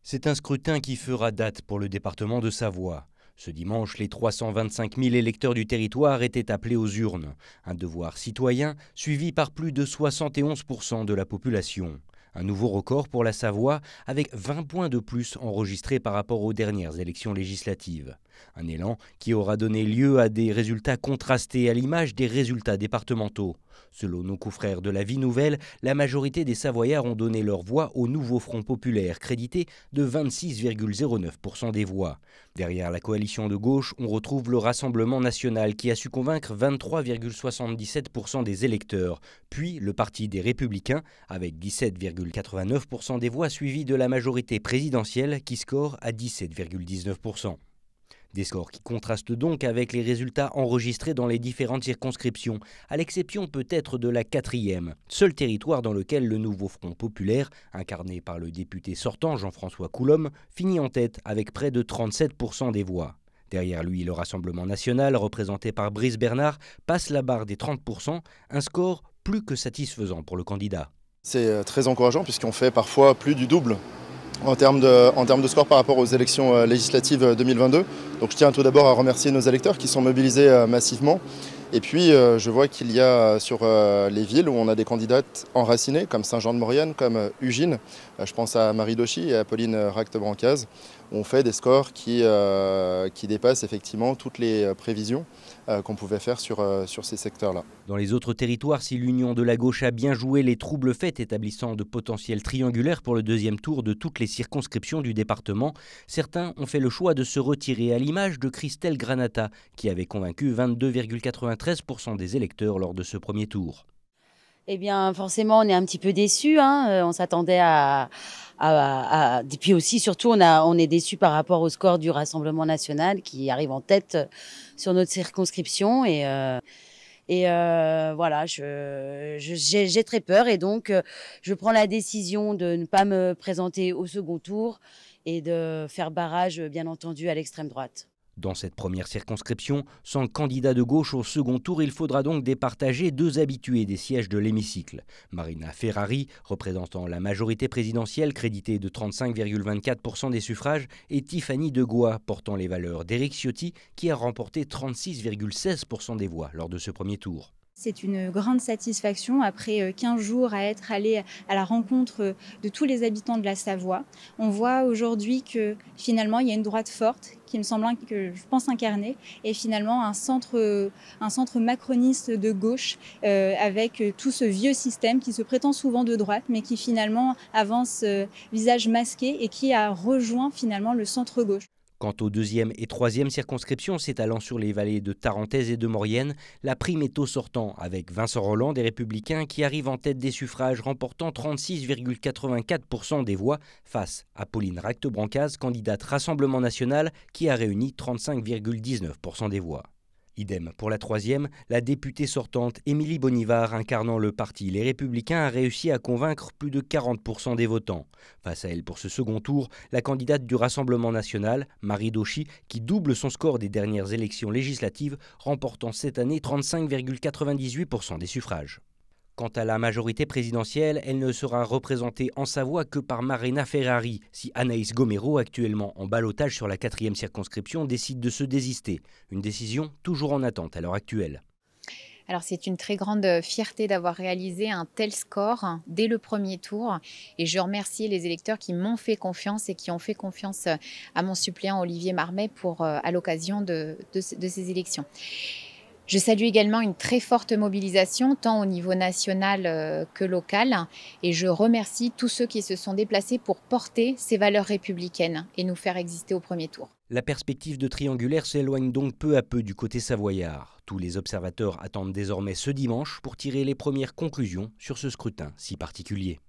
C'est un scrutin qui fera date pour le département de Savoie. Ce dimanche, les 325 000 électeurs du territoire étaient appelés aux urnes. Un devoir citoyen suivi par plus de 71% de la population. Un nouveau record pour la Savoie, avec 20 points de plus enregistrés par rapport aux dernières élections législatives. Un élan qui aura donné lieu à des résultats contrastés à l'image des résultats départementaux. Selon nos confrères de la Vie Nouvelle, la majorité des Savoyards ont donné leur voix au nouveau Front populaire, crédité de 26,09% des voix. Derrière la coalition de gauche, on retrouve le Rassemblement national qui a su convaincre 23,77% des électeurs, puis le Parti des Républicains avec 17,89% des voix, suivi de la majorité présidentielle qui score à 17,19%. Des scores qui contrastent donc avec les résultats enregistrés dans les différentes circonscriptions, à l'exception peut-être de la 4e, seul territoire dans lequel le nouveau Front populaire, incarné par le député sortant Jean-François Coulombe, finit en tête avec près de 37% des voix. Derrière lui, le Rassemblement national, représenté par Brice Bernard, passe la barre des 30%, un score plus que satisfaisant pour le candidat. C'est très encourageant puisqu'on fait parfois plus du double en termes de score par rapport aux élections législatives 2022. Donc je tiens tout d'abord à remercier nos électeurs qui sont mobilisés massivement. Et puis je vois qu'il y a sur les villes où on a des candidates enracinées comme Saint-Jean-de-Maurienne, comme Ugine, je pense à Marie Dochy et à Pauline Racte-Brancaz, on fait des scores qui dépassent effectivement toutes les prévisions qu'on pouvait faire sur ces secteurs-là. Dans les autres territoires, si l'union de la gauche a bien joué les troubles faits établissant de potentiels triangulaires pour le deuxième tour de toutes les circonscriptions du département, certains ont fait le choix de se retirer à l'image de Christelle Granata, qui avait convaincu 22,93% des électeurs lors de ce premier tour. Eh bien, forcément, on est un petit peu déçus. On s'attendait Et puis aussi, surtout, on est déçus par rapport au score du Rassemblement national qui arrive en tête sur notre circonscription. Voilà, j'ai très peur et donc je prends la décision de ne pas me présenter au second tour et de faire barrage, bien entendu, à l'extrême droite. Dans cette première circonscription, sans candidat de gauche au second tour, il faudra donc départager deux habitués des sièges de l'hémicycle. Marina Ferrari, représentant la majorité présidentielle créditée de 35,24% des suffrages, et Tiffany Degois, portant les valeurs d'Éric Ciotti, qui a remporté 36,16% des voix lors de ce premier tour. C'est une grande satisfaction après 15 jours à être allé à la rencontre de tous les habitants de la Savoie. On voit aujourd'hui que finalement il y a une droite forte qui me semble, que je pense incarner, et finalement un centre macroniste de gauche avec tout ce vieux système qui se prétend souvent de droite mais qui finalement avance visage masqué et qui a rejoint finalement le centre-gauche. Quant aux deuxième et troisième circonscriptions s'étalant sur les vallées de Tarentaise et de Maurienne, la prime est au sortant, avec Vincent Rolland des Républicains qui arrive en tête des suffrages, remportant 36,84% des voix face à Pauline Racte-Brancaz, candidate Rassemblement national, qui a réuni 35,19% des voix. Idem pour la troisième, la députée sortante Émilie Bonivard, incarnant le parti Les Républicains, a réussi à convaincre plus de 40% des votants. Face à elle pour ce second tour, la candidate du Rassemblement national, Marie Dochy, qui double son score des dernières élections législatives, remportant cette année 35,98% des suffrages. Quant à la majorité présidentielle, elle ne sera représentée en Savoie que par Marina Ferrari, si Anaïs Gomero, actuellement en ballotage sur la 4e circonscription, décide de se désister. Une décision toujours en attente à l'heure actuelle. Alors c'est une très grande fierté d'avoir réalisé un tel score dès le premier tour et je remercie les électeurs qui m'ont fait confiance et qui ont fait confiance à mon suppléant Olivier Marmet à l'occasion de ces élections. Je salue également une très forte mobilisation, tant au niveau national que local, et je remercie tous ceux qui se sont déplacés pour porter ces valeurs républicaines et nous faire exister au premier tour. La perspective de triangulaire s'éloigne donc peu à peu du côté savoyard. Tous les observateurs attendent désormais ce dimanche pour tirer les premières conclusions sur ce scrutin si particulier.